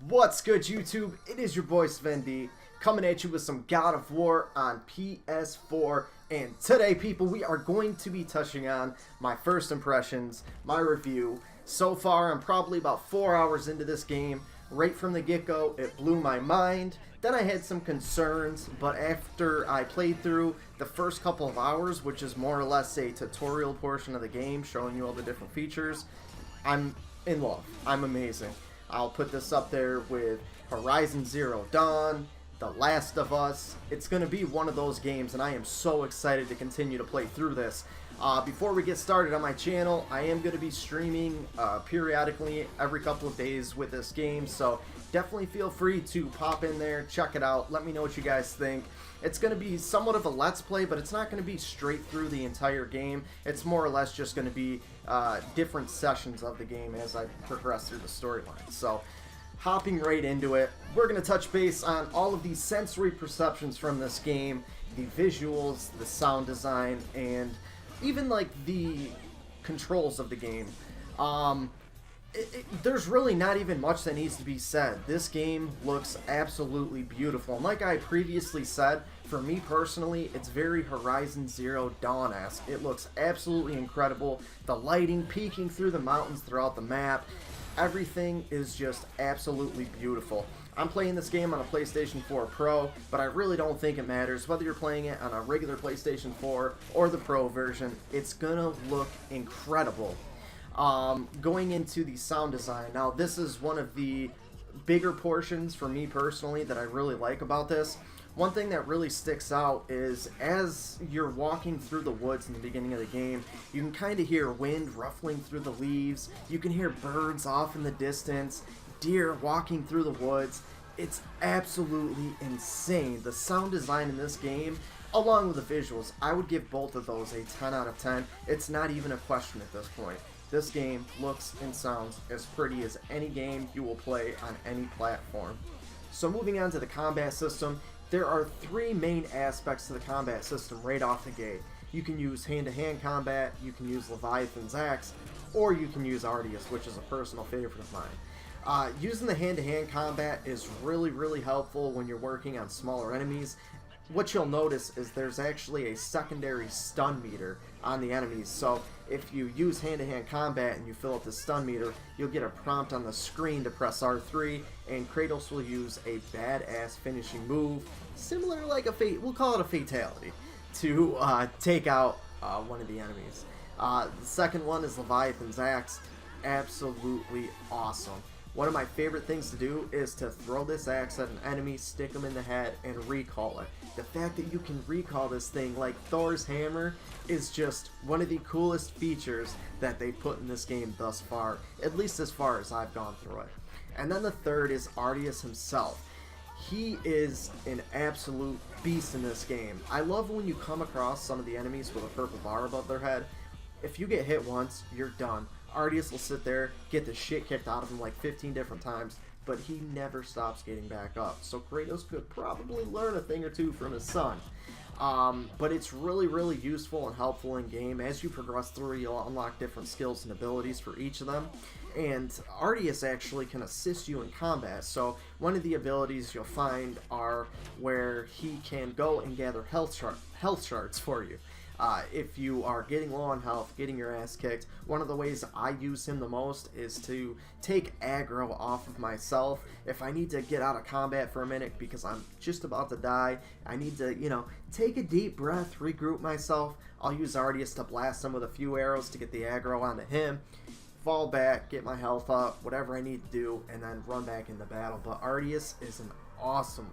What's good, YouTube? It is your boy Svenny-D coming at you with some God of War on PS4. And today, people, we are going to be touching on my first impressions, my review. So far, I'm probably about 4 hours into this game. Right from the get-go, it blew my mind. Then I had some concerns, but after I played through the first couple of hours, which is more or less a tutorial portion of the game, showing you all the different features, I'm in love. I'm amazing. I'll put this up there with Horizon Zero Dawn, The Last of Us. It's going to be one of those games, and I am so excited to continue to play through this. Before we get started on my channel, I am going to be streaming periodically every couple of days with this game, so definitely feel free to pop in there, check it out, let me know what you guys think. It's going to be somewhat of a let's play, but it's not going to be straight through the entire game. It's more or less just going to be different sessions of the game as I progress through the storyline. So, hopping right into it, we're going to touch base on all of these sensory perceptions from this game, the visuals, the sound design, and even like the controls of the game. There's really not even much that needs to be said. This game looks absolutely beautiful. And like I previously said, for me personally, it's very Horizon Zero Dawn-esque. It looks absolutely incredible. The lighting peeking through the mountains throughout the map. Everything is just absolutely beautiful. I'm playing this game on a PlayStation 4 Pro, but I really don't think it matters whether you're playing it on a regular PlayStation 4 or the Pro version. It's gonna look incredible. Going into the sound design, now this is one of the bigger portions for me personally that I really like about this. One thing that really sticks out is as you're walking through the woods in the beginning of the game, you can kind of hear wind ruffling through the leaves, you can hear birds off in the distance, deer walking through the woods. It's absolutely insane. The sound design in this game, along with the visuals, I would give both of those a 10 out of 10. It's not even a question at this point. This game looks and sounds as pretty as any game you will play on any platform. So moving on to the combat system, there are three main aspects to the combat system right off the gate. You can use hand-to-hand combat, you can use Leviathan's Axe, or you can use Ardius, which is a personal favorite of mine. Using the hand-to-hand combat is really helpful when you're working on smaller enemies. What you'll notice is there's actually a secondary stun meter on the enemies, so if you use hand-to-hand combat and you fill up the stun meter, you'll get a prompt on the screen to press R3, and Kratos will use a badass finishing move, similar like we'll call it a fatality, to take out one of the enemies. The second one is Leviathan's Axe. Absolutely awesome. One of my favorite things to do is to throw this axe at an enemy, stick them in the head, and recall it. The fact that you can recall this thing like Thor's hammer is just one of the coolest features that they put in this game thus far, at least as far as I've gone through it. And then the third is Ardius himself. He is an absolute beast in this game. I love when you come across some of the enemies with a purple bar above their head. If you get hit once, you're done. Ardius will sit there, get the shit kicked out of him like 15 different times, but he never stops getting back up. So Kratos could probably learn a thing or two from his son. But it's really useful and helpful in game. As you progress through, you'll unlock different skills and abilities for each of them. And Ardius actually can assist you in combat. So one of the abilities you'll find are where he can go and gather health shards for you. If you are getting low on health, getting your ass kicked, one of the ways I use him the most is to take aggro off of myself. If I need to get out of combat for a minute because I'm just about to die, I need to, take a deep breath, regroup myself. I'll use Ardius to blast him with a few arrows to get the aggro onto him, fall back, get my health up, whatever I need to do, and then run back into battle. But Ardius is an awesome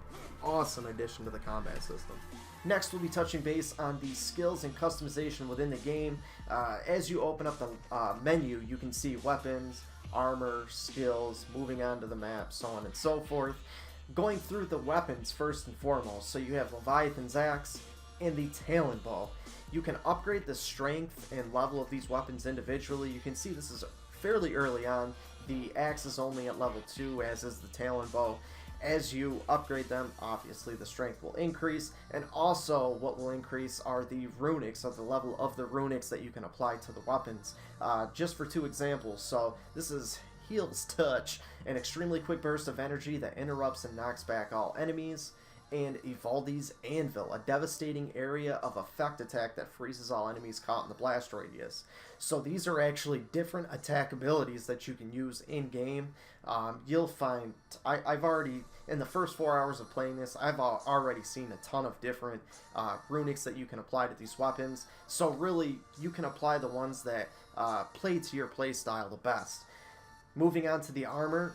addition to the combat system. Next, we'll be touching base on the skills and customization within the game. As you open up the menu, you can see weapons, armor, skills, moving onto the map, so on and so forth. Going through the weapons first and foremost, so you have Leviathan's Axe and the Talon Bow. You can upgrade the strength and level of these weapons individually. You can see this is fairly early on. The axe is only at level 2, as is the Talon Bow. As you upgrade them, obviously the strength will increase, and also what will increase are the runics, of the level of the runics that you can apply to the weapons. Just for two examples, so this is Heals Touch, an extremely quick burst of energy that interrupts and knocks back all enemies. And Evaldi's Anvil, a devastating area of effect attack that freezes all enemies caught in the blast radius. So these are actually different attack abilities that you can use in-game. You'll find, I've already, in the first 4 hours of playing this, I've already seen a ton of different runics that you can apply to these weapons. So really, you can apply the ones that play to your playstyle the best. Moving on to the armor,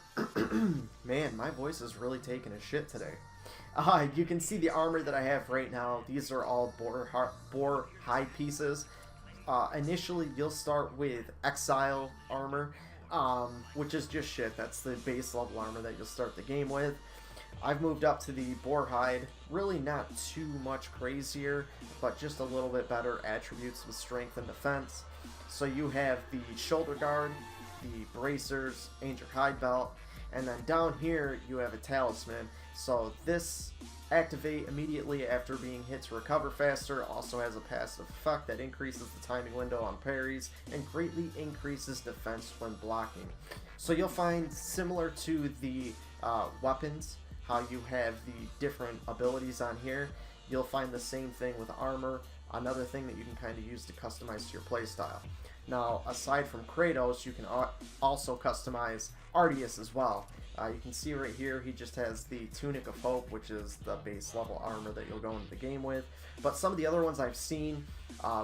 man, my voice is really taking a shit today. You can see the armor that I have right now. These are all boar hide pieces. Initially, you'll start with Exile armor, which is just shit. That's the base level armor that you'll start the game with. I've moved up to the boar hide. Really not too much crazier, but just a little bit better attributes with strength and defense. So you have the shoulder guard, the bracers, and your hide belt. And then down here, you have a talisman. So this activate immediately after being hit to recover faster. Also has a passive effect that increases the timing window on parries and greatly increases defense when blocking. So you'll find, similar to the weapons, how you have the different abilities on here, you'll find the same thing with armor. Another thing that you can kind of use to customize to your playstyle. Now, aside from Kratos, you can also customize Arceus as well. You can see right here, he just has the Tunic of Hope, which is the base level armor that you'll go into the game with. But some of the other ones I've seen,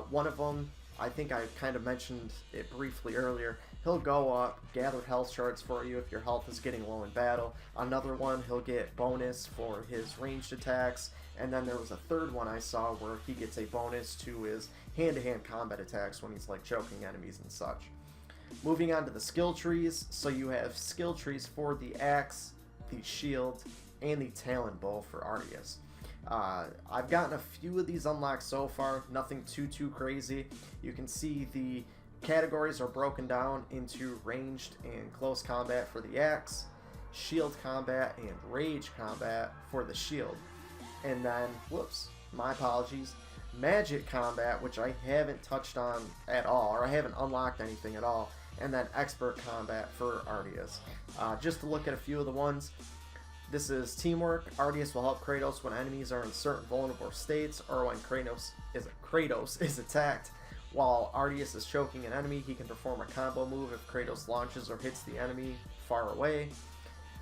one of them, I think I kind of mentioned it briefly earlier, he'll go up, gather health shards for you if your health is getting low in battle. Another one, he'll get bonus for his ranged attacks. And then there was a third one I saw where he gets a bonus to his hand-to-hand combat attacks when he's like choking enemies and such. Moving on to the skill trees, so you have skill trees for the axe, the shield, and the talon bow for Arceus. I've gotten a few of these unlocked so far, nothing too crazy. You can see the categories are broken down into ranged and close combat for the axe, shield combat, and rage combat for the shield. And then, whoops, my apologies, magic combat, which I haven't touched on at all, or I haven't unlocked anything at all, and then expert combat for Arceus. Just to look at a few of the ones, this is teamwork. Arceus will help Kratos when enemies are in certain vulnerable states, or when Kratos is attacked. While Arceus is choking an enemy, he can perform a combo move if Kratos launches or hits the enemy far away.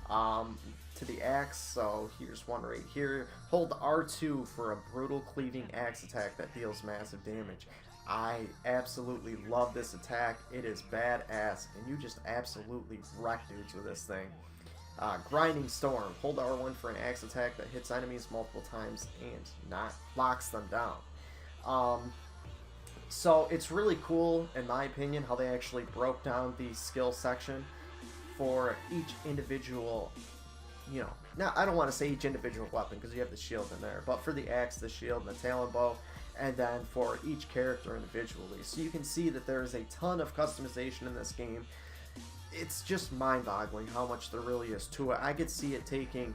To the axe, so here's one right here. Hold R2 for a brutal cleaving axe attack that deals massive damage. I absolutely love this attack. It is badass, and you just absolutely wreck dudes with this thing. Grinding Storm. Hold R1 for an axe attack that hits enemies multiple times and locks them down. So it's really cool, in my opinion, how they actually broke down the skill section for each individual, you know, now I don't want to say each individual weapon because you have the shield in there, but for the axe, the shield, and the talon bow, and then for each character individually. So you can see that there is a ton of customization in this game. It's just mind-boggling how much there really is to it. I could see it taking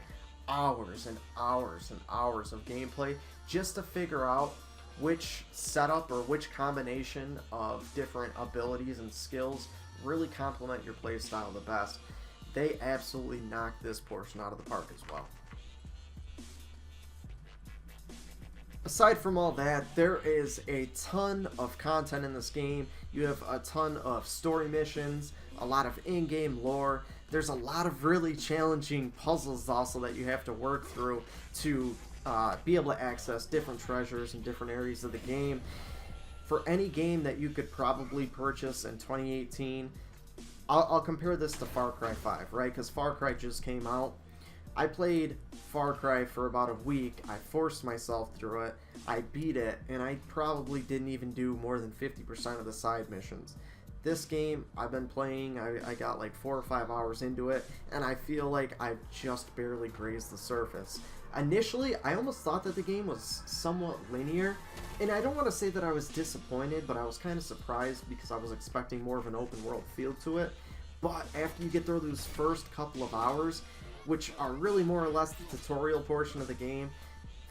hours and hours and hours of gameplay just to figure out which setup or which combination of different abilities and skills really complement your playstyle the best. They absolutely knocked this portion out of the park as well. Aside from all that, there is a ton of content in this game. You have a ton of story missions, a lot of in-game lore. There's a lot of really challenging puzzles also that you have to work through to be able to access different treasures in different areas of the game. For any game that you could probably purchase in 2018, I'll compare this to Far Cry 5, right? Because Far Cry just came out. I played Far Cry for about a week. I forced myself through it. I beat it, and I probably didn't even do more than 50% of the side missions. This game, I've been playing, I got like 4 or 5 hours into it, and I feel like I've just barely grazed the surface. Initially, I almost thought that the game was somewhat linear, and I don't want to say that I was disappointed, but I was kind of surprised because I was expecting more of an open world feel to it. But after you get through those first couple of hours, which are really more or less the tutorial portion of the game,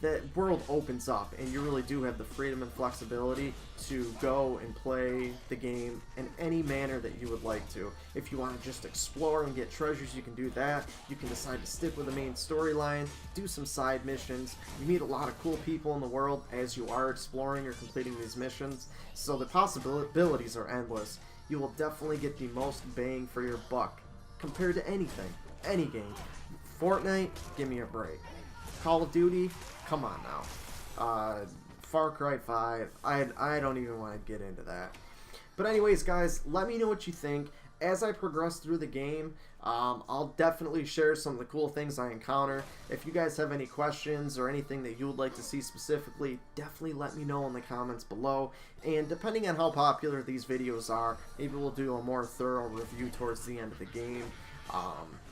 the world opens up and you really do have the freedom and flexibility to go and play the game in any manner that you would like to. If you want to just explore and get treasures, you can do that. You can decide to stick with the main storyline, do some side missions. You meet a lot of cool people in the world as you are exploring or completing these missions, so the possibilities are endless. You will definitely get the most bang for your buck compared to anything, any game. Fortnite, give me a break. Call of Duty, come on now. Far Cry 5, I don't even want to get into that. But anyways, guys, let me know what you think. As I progress through the game, I'll definitely share some of the cool things I encounter. If you guys have any questions or anything that you would like to see specifically, definitely let me know in the comments below. And depending on how popular these videos are, maybe we'll do a more thorough review towards the end of the game.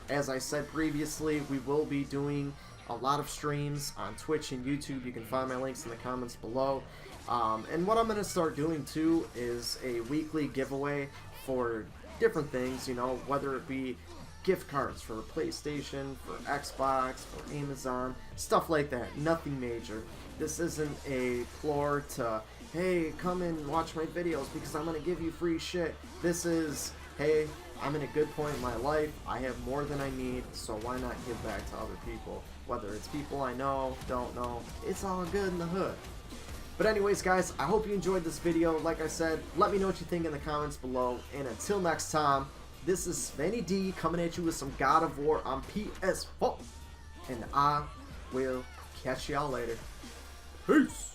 As I said previously, we will be doing a lot of streams on Twitch and YouTube. You can find my links in the comments below. And what I'm going to start doing too is a weekly giveaway for different things, you know, whether it be gift cards for PlayStation, for Xbox, for Amazon, stuff like that. Nothing major. This isn't a plore to, hey, come and watch my videos because I'm going to give you free shit. This is, hey, I'm in a good point in my life, I have more than I need, so why not give back to other people? Whether it's people I know, don't know, it's all good in the hood. But anyways, guys, I hope you enjoyed this video. Like I said, let me know what you think in the comments below. And until next time, this is Svenny-D coming at you with some God of War on PS4. And I will catch y'all later. Peace!